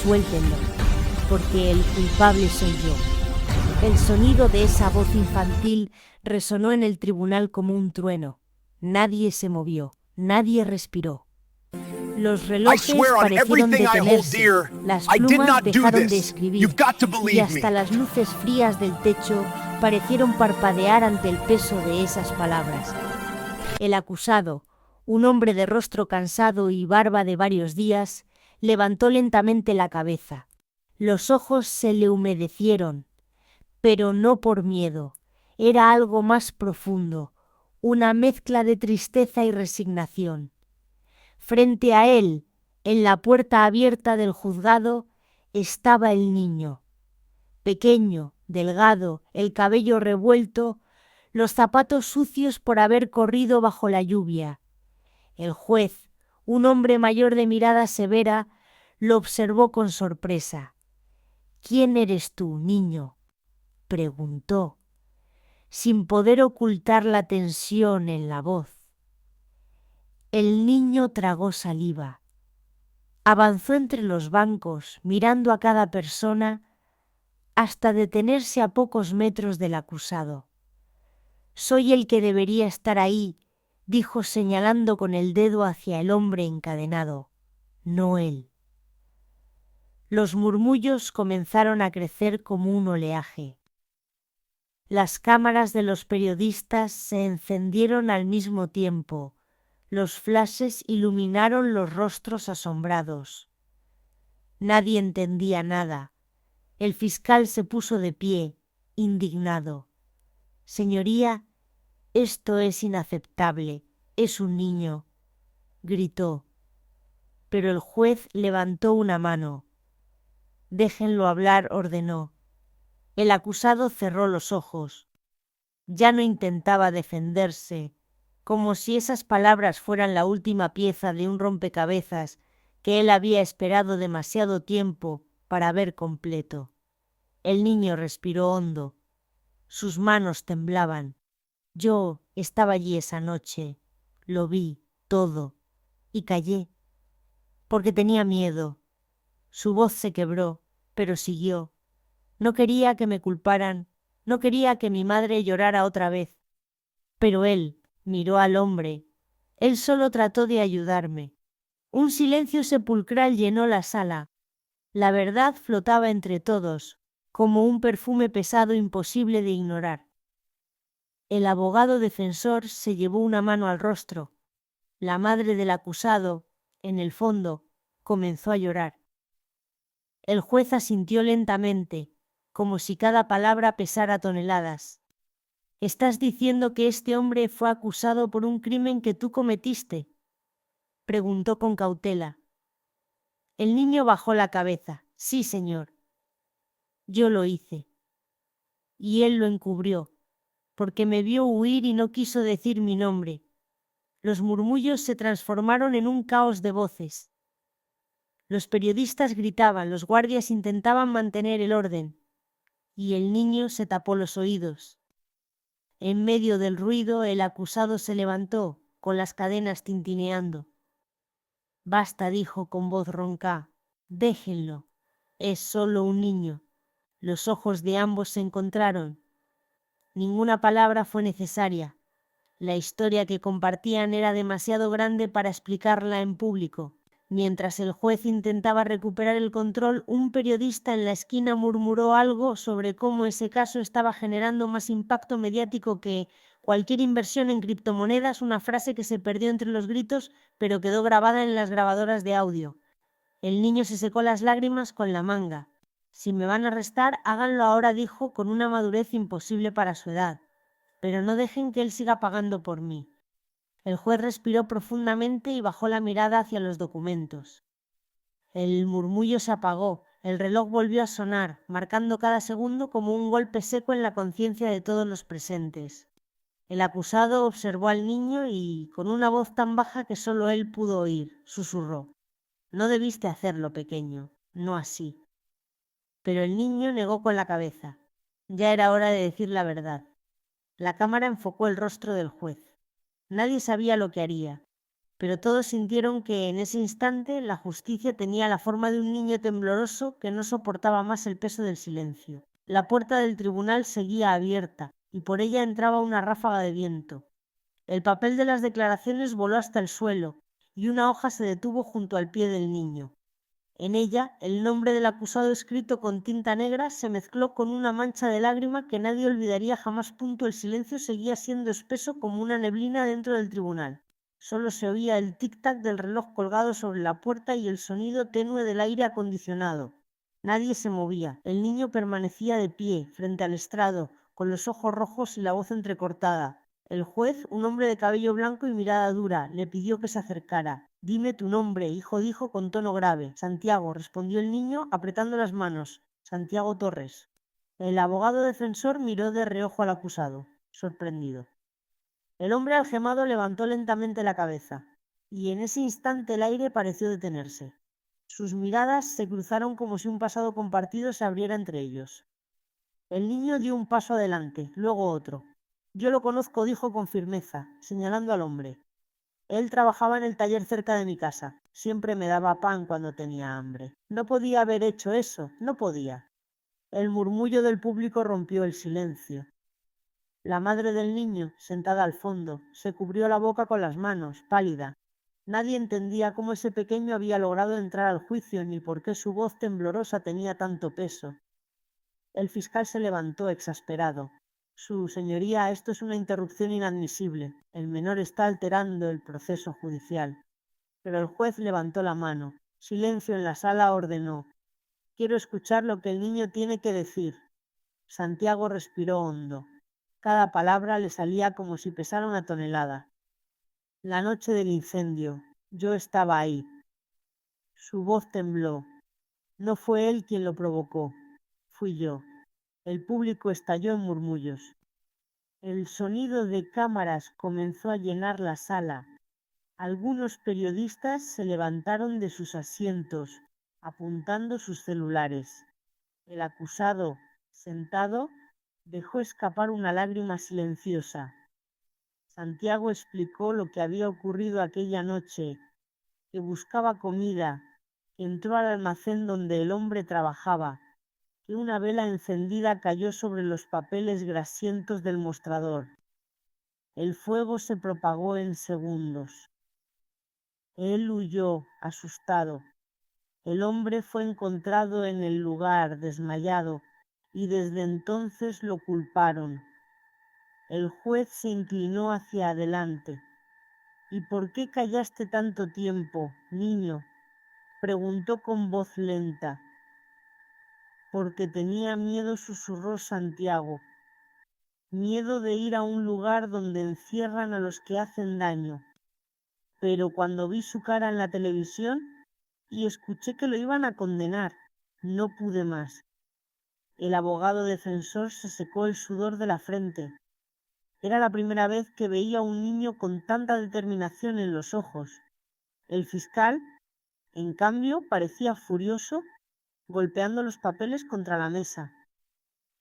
Suéltenlo, porque el culpable soy yo. El sonido de esa voz infantil resonó en el tribunal como un trueno. Nadie se movió, nadie respiró. Los relojes parecieron detenerse, las plumas dejaron de escribir y hasta las luces frías del techo parecieron parpadear ante el peso de esas palabras. El acusado, un hombre de rostro cansado y barba de varios días, levantó lentamente la cabeza. Los ojos se le humedecieron, pero no por miedo. Era algo más profundo, una mezcla de tristeza y resignación. Frente a él, en la puerta abierta del juzgado, estaba el niño. Pequeño, delgado, el cabello revuelto, los zapatos sucios por haber corrido bajo la lluvia. El juez, un hombre mayor de mirada severa, lo observó con sorpresa. «¿Quién eres tú, niño?», preguntó, sin poder ocultar la tensión en la voz. El niño tragó saliva. Avanzó entre los bancos, mirando a cada persona, hasta detenerse a pocos metros del acusado. «Soy el que debería estar ahí», dijo señalando con el dedo hacia el hombre encadenado, no él. Los murmullos comenzaron a crecer como un oleaje. Las cámaras de los periodistas se encendieron al mismo tiempo. Los flashes iluminaron los rostros asombrados. Nadie entendía nada. El fiscal se puso de pie, indignado. «Señoría, esto es inaceptable. Es un niño», gritó. Pero el juez levantó una mano. «Déjenlo hablar», ordenó. El acusado cerró los ojos. Ya no intentaba defenderse, como si esas palabras fueran la última pieza de un rompecabezas que él había esperado demasiado tiempo para ver completo. El niño respiró hondo. Sus manos temblaban. Yo estaba allí esa noche. Lo vi todo y callé, porque tenía miedo. Su voz se quebró, pero siguió. No quería que me culparan, no quería que mi madre llorara otra vez. Pero él miró al hombre. Él solo trató de ayudarme. Un silencio sepulcral llenó la sala. La verdad flotaba entre todos, como un perfume pesado imposible de ignorar. El abogado defensor se llevó una mano al rostro. La madre del acusado, en el fondo, comenzó a llorar. El juez asintió lentamente, como si cada palabra pesara toneladas. «¿Estás diciendo que este hombre fue acusado por un crimen que tú cometiste?», preguntó con cautela. El niño bajó la cabeza. «Sí, señor. Yo lo hice». Y él lo encubrió, porque me vio huir y no quiso decir mi nombre. Los murmullos se transformaron en un caos de voces. Los periodistas gritaban, los guardias intentaban mantener el orden, y el niño se tapó los oídos. En medio del ruido, el acusado se levantó, con las cadenas tintineando. «Basta», dijo con voz ronca. «Déjenlo. Es solo un niño». Los ojos de ambos se encontraron. Ninguna palabra fue necesaria. La historia que compartían era demasiado grande para explicarla en público. Mientras el juez intentaba recuperar el control, un periodista en la esquina murmuró algo sobre cómo ese caso estaba generando más impacto mediático que cualquier inversión en criptomonedas, una frase que se perdió entre los gritos, pero quedó grabada en las grabadoras de audio. El niño se secó las lágrimas con la manga. «Si me van a arrestar, háganlo ahora», dijo con una madurez imposible para su edad. «Pero no dejen que él siga pagando por mí». El juez respiró profundamente y bajó la mirada hacia los documentos. El murmullo se apagó. El reloj volvió a sonar, marcando cada segundo como un golpe seco en la conciencia de todos los presentes. El acusado observó al niño y, con una voz tan baja que solo él pudo oír, susurró: «No debiste hacerlo, pequeño, no así». Pero el niño negó con la cabeza. Ya era hora de decir la verdad. La cámara enfocó el rostro del juez. Nadie sabía lo que haría. pero todos sintieron que en ese instante la justicia tenía la forma de un niño tembloroso que no soportaba más el peso del silencio. La puerta del tribunal seguía abierta, y por ella entraba una ráfaga de viento. El papel de las declaraciones voló hasta el suelo, y una hoja se detuvo junto al pie del niño. En ella, el nombre del acusado escrito con tinta negra se mezcló con una mancha de lágrima que nadie olvidaría jamás. El silencio seguía siendo espeso como una neblina dentro del tribunal. Solo se oía el tic-tac del reloj colgado sobre la puerta y el sonido tenue del aire acondicionado. Nadie se movía. El niño permanecía de pie, frente al estrado, con los ojos rojos y la voz entrecortada. El juez, un hombre de cabello blanco y mirada dura, le pidió que se acercara. «Dime tu nombre, hijo», dijo con tono grave. «Santiago», respondió el niño, apretando las manos. «Santiago Torres». El abogado defensor miró de reojo al acusado, sorprendido. El hombre algemado levantó lentamente la cabeza, y en ese instante el aire pareció detenerse. Sus miradas se cruzaron como si un pasado compartido se abriera entre ellos. El niño dio un paso adelante, luego otro. «Yo lo conozco», dijo con firmeza, señalando al hombre. «Él trabajaba en el taller cerca de mi casa. Siempre me daba pan cuando tenía hambre». No podía haber hecho eso, no podía. El murmullo del público rompió el silencio. La madre del niño, sentada al fondo, se cubrió la boca con las manos, pálida. Nadie entendía cómo ese pequeño había logrado entrar al juicio ni por qué su voz temblorosa tenía tanto peso. El fiscal se levantó exasperado. «Su señoría, esto es una interrupción inadmisible. El menor está alterando el proceso judicial». Pero el juez levantó la mano. «Silencio en la sala», ordenó. «Quiero escuchar lo que el niño tiene que decir». Santiago respiró hondo. Cada palabra le salía como si pesara una tonelada. «La noche del incendio. Yo estaba ahí». Su voz tembló. «No fue él quien lo provocó. Fui yo». El público estalló en murmullos. El sonido de cámaras comenzó a llenar la sala. Algunos periodistas se levantaron de sus asientos, apuntando sus celulares. El acusado, sentado, dejó escapar una lágrima silenciosa. Santiago explicó lo que había ocurrido aquella noche, que buscaba comida, que entró al almacén donde el hombre trabajaba, que una vela encendida cayó sobre los papeles grasientos del mostrador. El fuego se propagó en segundos. Él huyó, asustado. El hombre fue encontrado en el lugar, desmayado, y desde entonces lo culparon. El juez se inclinó hacia adelante. «¿Y por qué callaste tanto tiempo, niño?», preguntó con voz lenta. «Porque tenía miedo», susurró Santiago. «Miedo de ir a un lugar donde encierran a los que hacen daño. Pero cuando vi su cara en la televisión y escuché que lo iban a condenar, no pude más». El abogado defensor se secó el sudor de la frente. Era la primera vez que veía a un niño con tanta determinación en los ojos. El fiscal, en cambio, parecía furioso, golpeando los papeles contra la mesa.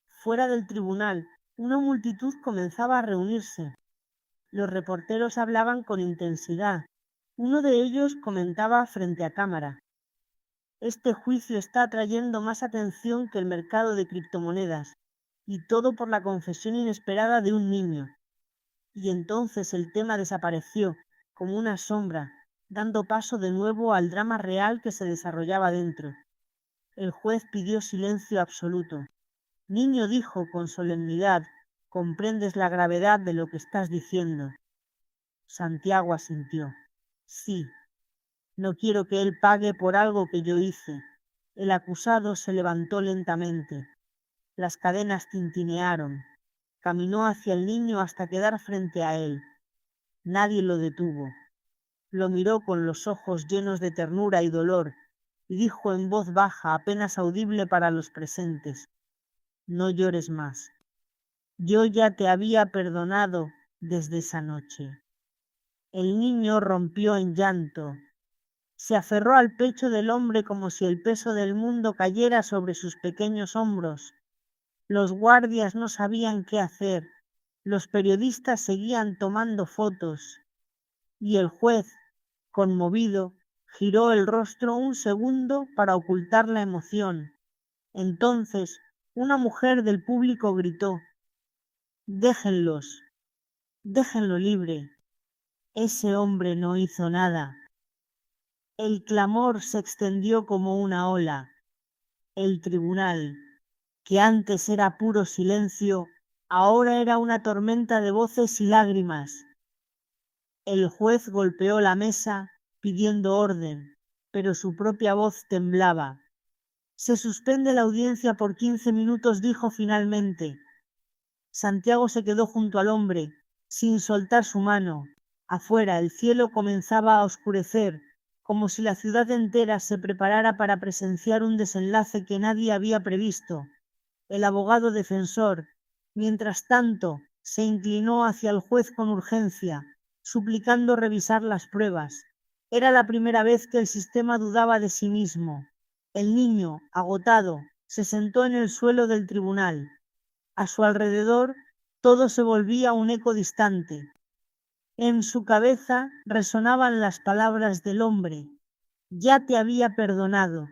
Fuera del tribunal, una multitud comenzaba a reunirse. Los reporteros hablaban con intensidad. Uno de ellos comentaba frente a cámara: «Este juicio está atrayendo más atención que el mercado de criptomonedas, y todo por la confesión inesperada de un niño». Y entonces el tema desapareció, como una sombra, dando paso de nuevo al drama real que se desarrollaba dentro. El juez pidió silencio absoluto. «Niño», dijo con solemnidad, «¿comprendes la gravedad de lo que estás diciendo?». Santiago asintió. «Sí. No quiero que él pague por algo que yo hice». El acusado se levantó lentamente. Las cadenas tintinearon. Caminó hacia el niño hasta quedar frente a él. Nadie lo detuvo. Lo miró con los ojos llenos de ternura y dolor, y dijo en voz baja, apenas audible para los presentes: «No llores más. Yo ya te había perdonado desde esa noche». El niño rompió en llanto. Se aferró al pecho del hombre como si el peso del mundo cayera sobre sus pequeños hombros. Los guardias no sabían qué hacer. Los periodistas seguían tomando fotos. Y el juez, Conmovido, giró el rostro un segundo para ocultar la emoción. Entonces, una mujer del público gritó: «Déjenlos, déjenlo libre. Ese hombre no hizo nada». El clamor se extendió como una ola. El tribunal, que antes era puro silencio, ahora era una tormenta de voces y lágrimas. El juez golpeó la mesa, pidiendo orden, pero su propia voz temblaba. «Se suspende la audiencia por 15 minutos», dijo finalmente. Santiago se quedó junto al hombre, sin soltar su mano. Afuera el cielo comenzaba a oscurecer, como si la ciudad entera se preparara para presenciar un desenlace que nadie había previsto. El abogado defensor, mientras tanto, se inclinó hacia el juez con urgencia, suplicando revisar las pruebas. Era la primera vez que el sistema dudaba de sí mismo. El niño, agotado, se sentó en el suelo del tribunal. A su alrededor, todo se volvía un eco distante. En su cabeza resonaban las palabras del hombre: «Ya te había perdonado».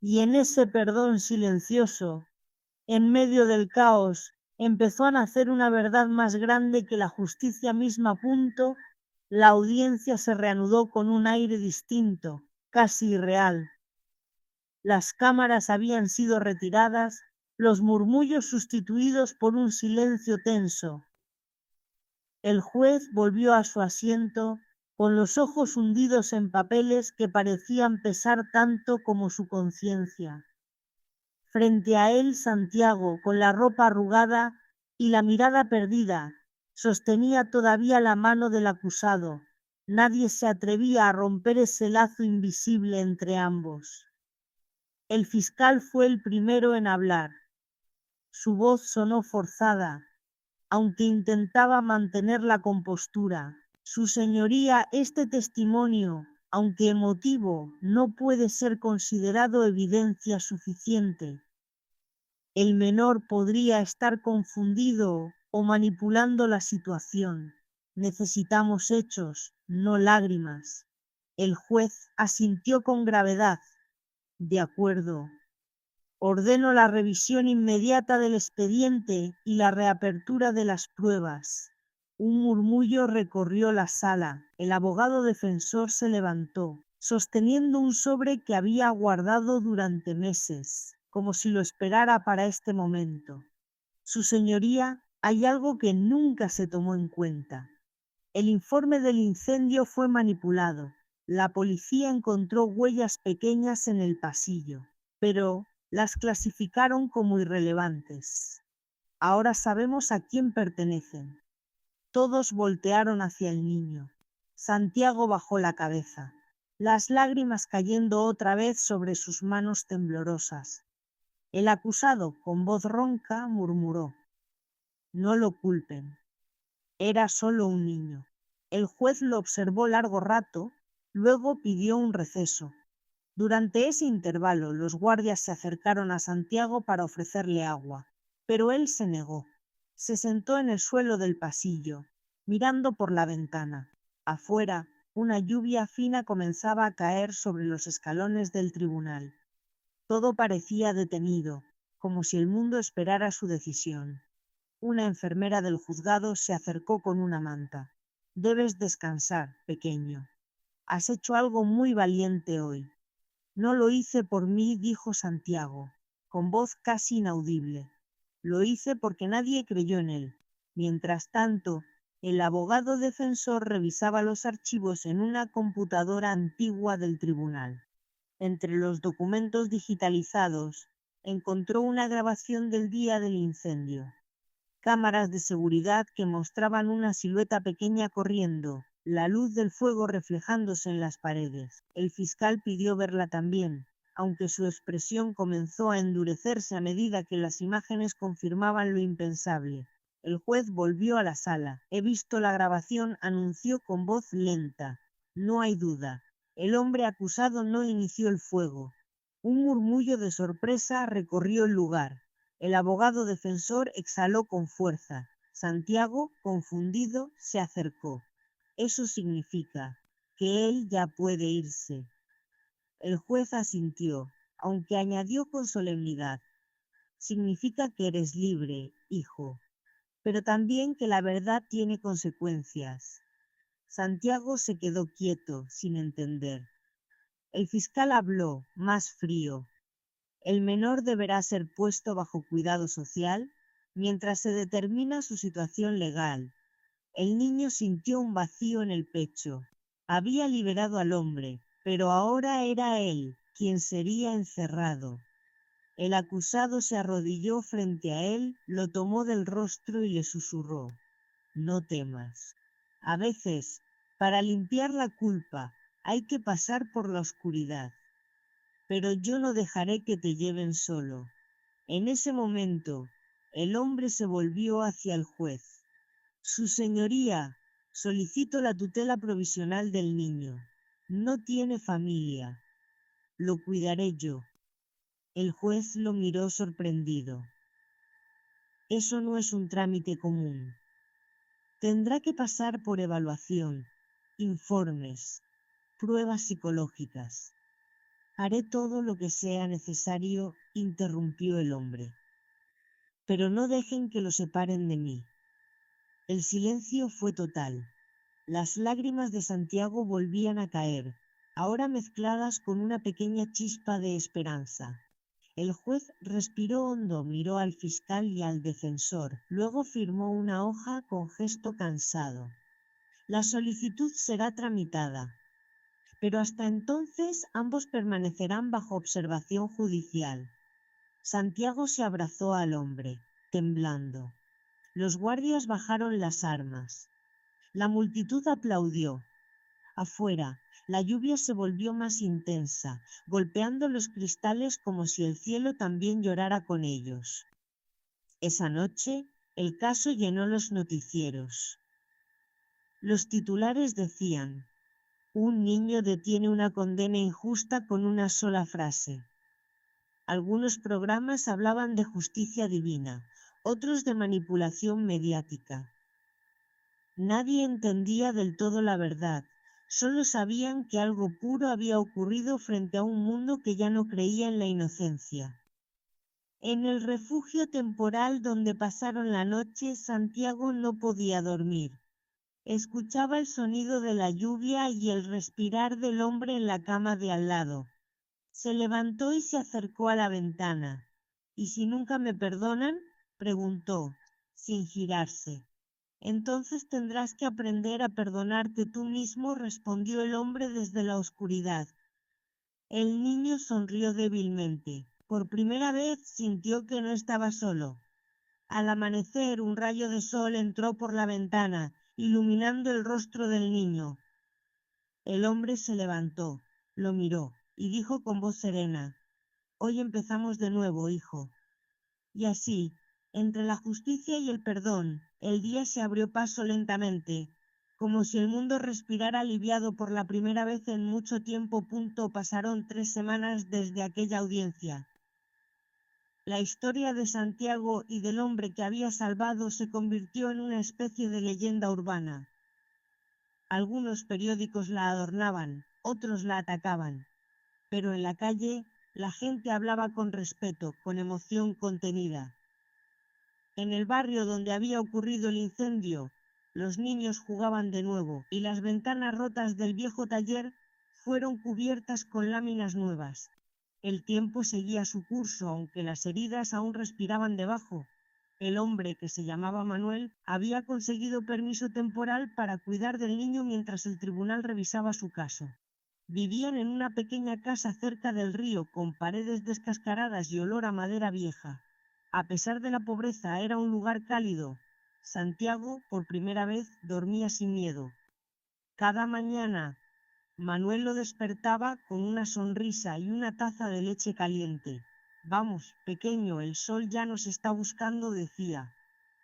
Y en ese perdón silencioso, en medio del caos, empezó a nacer una verdad más grande que la justicia misma. A punto, la audiencia se reanudó con un aire distinto, casi irreal. Las cámaras habían sido retiradas, los murmullos sustituidos por un silencio tenso. El juez volvió a su asiento, con los ojos hundidos en papeles que parecían pesar tanto como su conciencia. Frente a él, Santiago, con la ropa arrugada y la mirada perdida, sostenía todavía la mano del acusado. Nadie se atrevía a romper ese lazo invisible entre ambos. El fiscal fue el primero en hablar. Su voz sonó forzada, aunque intentaba mantener la compostura. «Su señoría, este testimonio, aunque emotivo, no puede ser considerado evidencia suficiente. El menor podría estar confundido o manipulando la situación. Necesitamos hechos, no lágrimas». El juez asintió con gravedad. «De acuerdo. Ordeno la revisión inmediata del expediente y la reapertura de las pruebas». Un murmullo recorrió la sala. El abogado defensor se levantó, sosteniendo un sobre que había guardado durante meses, como si lo esperara para este momento. «Su señoría, hay algo que nunca se tomó en cuenta. El informe del incendio fue manipulado. La policía encontró huellas pequeñas en el pasillo, pero las clasificaron como irrelevantes. Ahora sabemos a quién pertenecen». Todos voltearon hacia el niño. Santiago bajó la cabeza, las lágrimas cayendo otra vez sobre sus manos temblorosas. El acusado, con voz ronca, murmuró: «No lo culpen. Era solo un niño». El juez lo observó largo rato, luego pidió un receso. Durante ese intervalo, los guardias se acercaron a Santiago para ofrecerle agua, pero él se negó. Se sentó en el suelo del pasillo, mirando por la ventana. Afuera, una lluvia fina comenzaba a caer sobre los escalones del tribunal. Todo parecía detenido, como si el mundo esperara su decisión. Una enfermera del juzgado se acercó con una manta. «Debes descansar, pequeño. Has hecho algo muy valiente hoy». «No lo hice por mí», dijo Santiago, con voz casi inaudible. «Lo hice porque nadie creyó en él». Mientras tanto, el abogado defensor revisaba los archivos en una computadora antigua del tribunal. Entre los documentos digitalizados, encontró una grabación del día del incendio. Cámaras de seguridad que mostraban una silueta pequeña corriendo, la luz del fuego reflejándose en las paredes. El fiscal pidió verla también, aunque su expresión comenzó a endurecerse a medida que las imágenes confirmaban lo impensable. El juez volvió a la sala. «He visto la grabación», anunció con voz lenta. «No hay duda. El hombre acusado no inició el fuego». Un murmullo de sorpresa recorrió el lugar. El abogado defensor exhaló con fuerza. Santiago, confundido, se acercó. «Eso significa que él ya puede irse. El juez asintió, aunque añadió con solemnidad: significa que eres libre, hijo, pero también que la verdad tiene consecuencias. Santiago se quedó quieto, sin entender. El fiscal habló, más frío. El menor deberá ser puesto bajo cuidado social mientras se determina su situación legal. El niño sintió un vacío en el pecho. Había liberado al hombre, pero ahora era él quien sería encerrado. El acusado se arrodilló frente a él, lo tomó del rostro y le susurró: no temas. A veces, para limpiar la culpa, hay que pasar por la oscuridad. Pero yo no dejaré que te lleven solo. En ese momento, el hombre se volvió hacia el juez. Su señoría, solicito la tutela provisional del niño. No tiene familia. Lo cuidaré yo. El juez lo miró sorprendido. Eso no es un trámite común. Tendrá que pasar por evaluación, informes, pruebas psicológicas. Haré todo lo que sea necesario, interrumpió el hombre. Pero no dejen que lo separen de mí. El silencio fue total. Las lágrimas de Santiago volvían a caer, ahora mezcladas con una pequeña chispa de esperanza. El juez respiró hondo, miró al fiscal y al defensor, luego firmó una hoja con gesto cansado. La solicitud será tramitada, pero hasta entonces ambos permanecerán bajo observación judicial. Santiago se abrazó al hombre, temblando. Los guardias bajaron las armas. La multitud aplaudió. Afuera, la lluvia se volvió más intensa, golpeando los cristales como si el cielo también llorara con ellos. Esa noche, el caso llenó los noticieros. Los titulares decían: un niño detiene una condena injusta con una sola frase. Algunos programas hablaban de justicia divina, otros de manipulación mediática. Nadie entendía del todo la verdad, solo sabían que algo puro había ocurrido frente a un mundo que ya no creía en la inocencia. En el refugio temporal donde pasaron la noche, Santiago no podía dormir. Escuchaba el sonido de la lluvia y el respirar del hombre en la cama de al lado. Se levantó y se acercó a la ventana. ¿Y si nunca me perdonan?, preguntó, sin girarse. Entonces tendrás que aprender a perdonarte tú mismo, respondió el hombre desde la oscuridad. El niño sonrió débilmente. Por primera vez sintió que no estaba solo. Al amanecer, un rayo de sol entró por la ventana, iluminando el rostro del niño. El hombre se levantó, lo miró, y dijo con voz serena: hoy empezamos de nuevo, hijo. Y así, entre la justicia y el perdón, el día se abrió paso lentamente, como si el mundo respirara aliviado por la primera vez en mucho tiempo. Pasaron 3 semanas desde aquella audiencia. La historia de Santiago y del hombre que había salvado se convirtió en una especie de leyenda urbana. Algunos periódicos la adornaban, otros la atacaban, pero en la calle la gente hablaba con respeto, con emoción contenida. En el barrio donde había ocurrido el incendio, los niños jugaban de nuevo, y las ventanas rotas del viejo taller fueron cubiertas con láminas nuevas. El tiempo seguía su curso, aunque las heridas aún respiraban debajo. El hombre, que se llamaba Manuel, había conseguido permiso temporal para cuidar del niño mientras el tribunal revisaba su caso. Vivían en una pequeña casa cerca del río, con paredes descascaradas y olor a madera vieja. A pesar de la pobreza, era un lugar cálido. Santiago, por primera vez, dormía sin miedo. Cada mañana, Manuel lo despertaba con una sonrisa y una taza de leche caliente. Vamos, pequeño, el sol ya nos está buscando, decía.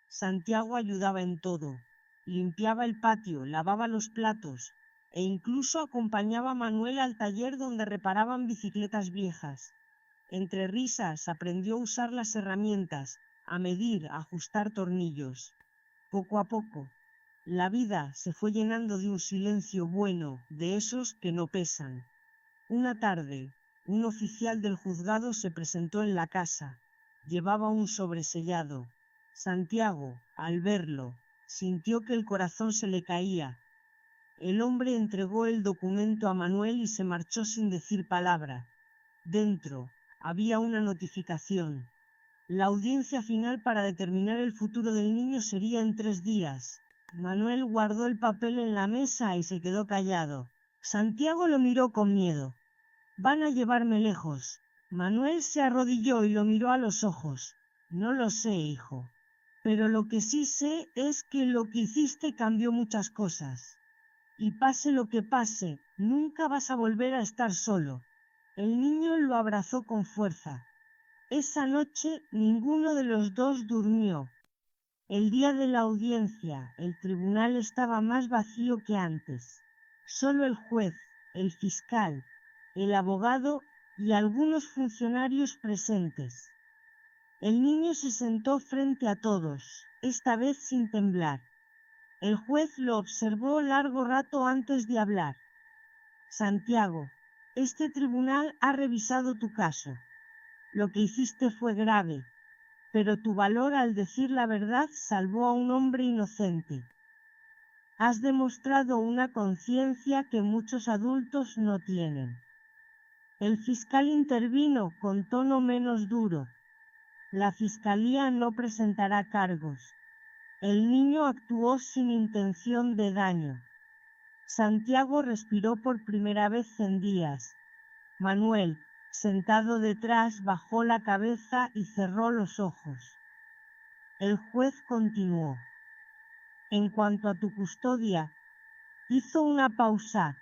Santiago ayudaba en todo. Limpiaba el patio, lavaba los platos, e incluso acompañaba a Manuel al taller donde reparaban bicicletas viejas. Entre risas aprendió a usar las herramientas, a medir, a ajustar tornillos. Poco a poco, La vida se fue llenando de un silencio bueno, de esos que no pesan. Una tarde, un oficial del juzgado se presentó en la casa. Llevaba un sobresellado. Santiago, al verlo, sintió que el corazón se le caía. El hombre entregó el documento a Manuel y se marchó sin decir palabra. Dentro, había una notificación. La audiencia final para determinar el futuro del niño sería en 3 días. Manuel guardó el papel en la mesa y se quedó callado. Santiago lo miró con miedo. Van a llevarme lejos. Manuel se arrodilló y lo miró a los ojos. No lo sé, hijo. Pero lo que sí sé es que lo que hiciste cambió muchas cosas. Y pase lo que pase, nunca vas a volver a estar solo. El niño lo abrazó con fuerza. Esa noche ninguno de los dos durmió. El día de la audiencia, el tribunal estaba más vacío que antes. Solo el juez, el fiscal, el abogado y algunos funcionarios presentes. El niño se sentó frente a todos, esta vez sin temblar. El juez lo observó largo rato antes de hablar. Santiago, este tribunal ha revisado tu caso. Lo que hiciste fue grave, pero tu valor al decir la verdad salvó a un hombre inocente. Has demostrado una conciencia que muchos adultos no tienen. El fiscal intervino con tono menos duro. La fiscalía no presentará cargos. El niño actuó sin intención de daño. Santiago respiró por primera vez en días. Manuel, sentado detrás, bajó la cabeza y cerró los ojos. El juez continuó. En cuanto a tu custodia, hizo una pausa.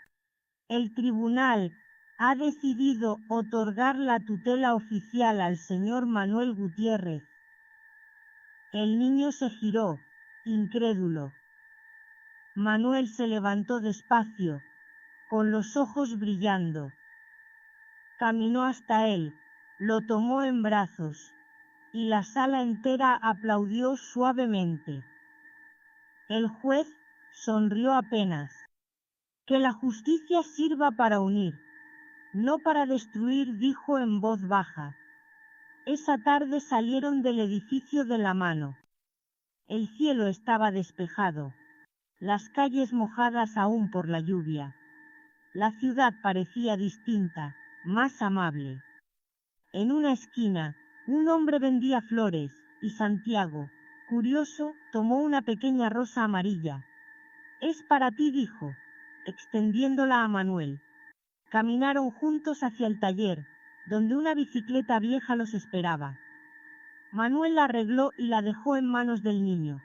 El tribunal ha decidido otorgar la tutela oficial al señor Manuel Gutiérrez. El niño se giró, incrédulo. Manuel se levantó despacio, con los ojos brillando. Caminó hasta él, lo tomó en brazos, y la sala entera aplaudió suavemente. El juez sonrió apenas. Que la justicia sirva para unir, no para destruir, dijo en voz baja. Esa tarde salieron del edificio de la mano. El cielo estaba despejado, las calles mojadas aún por la lluvia. La ciudad parecía distinta, más amable. En una esquina, un hombre vendía flores, y Santiago, curioso, tomó una pequeña rosa amarilla. Es para ti, dijo, extendiéndola a Manuel. Caminaron juntos hacia el taller, donde una bicicleta vieja los esperaba. Manuel la arregló y la dejó en manos del niño.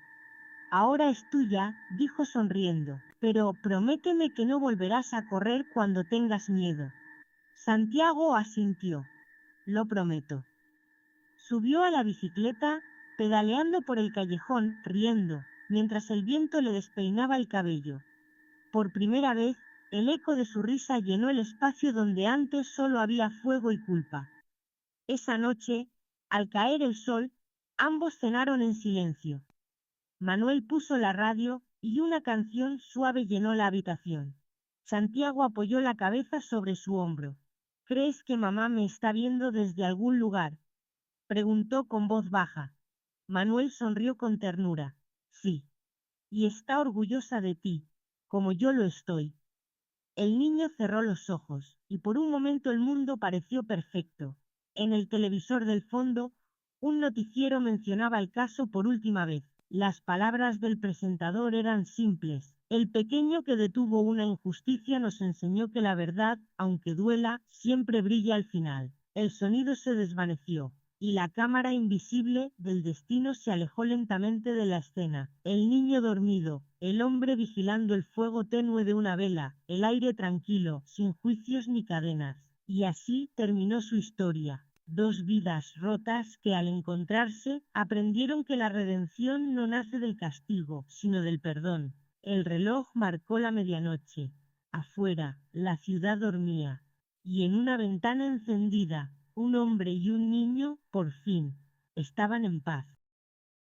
Ahora es tuya, dijo sonriendo, pero prométeme que no volverás a correr cuando tengas miedo. Santiago asintió. Lo prometo. Subió a la bicicleta, pedaleando por el callejón, riendo, mientras el viento le despeinaba el cabello. Por primera vez, el eco de su risa llenó el espacio donde antes solo había fuego y culpa. Esa noche, al caer el sol, ambos cenaron en silencio. Manuel puso la radio, y una canción suave llenó la habitación. Santiago apoyó la cabeza sobre su hombro. ¿Crees que mamá me está viendo desde algún lugar?, preguntó con voz baja. Manuel sonrió con ternura. Sí. Y está orgullosa de ti, como yo lo estoy. El niño cerró los ojos, y por un momento el mundo pareció perfecto. En el televisor del fondo, un noticiero mencionaba el caso por última vez. Las palabras del presentador eran simples. El pequeño que detuvo una injusticia nos enseñó que la verdad, aunque duela, siempre brilla al final. El sonido se desvaneció, y la cámara invisible del destino se alejó lentamente de la escena. El niño dormido, el hombre vigilando el fuego tenue de una vela, el aire tranquilo, sin juicios ni cadenas. Y así terminó su historia. Dos vidas rotas que al encontrarse aprendieron que la redención no nace del castigo, sino del perdón. El reloj marcó la medianoche. Afuera, la ciudad dormía. Y en una ventana encendida, un hombre y un niño, por fin, estaban en paz.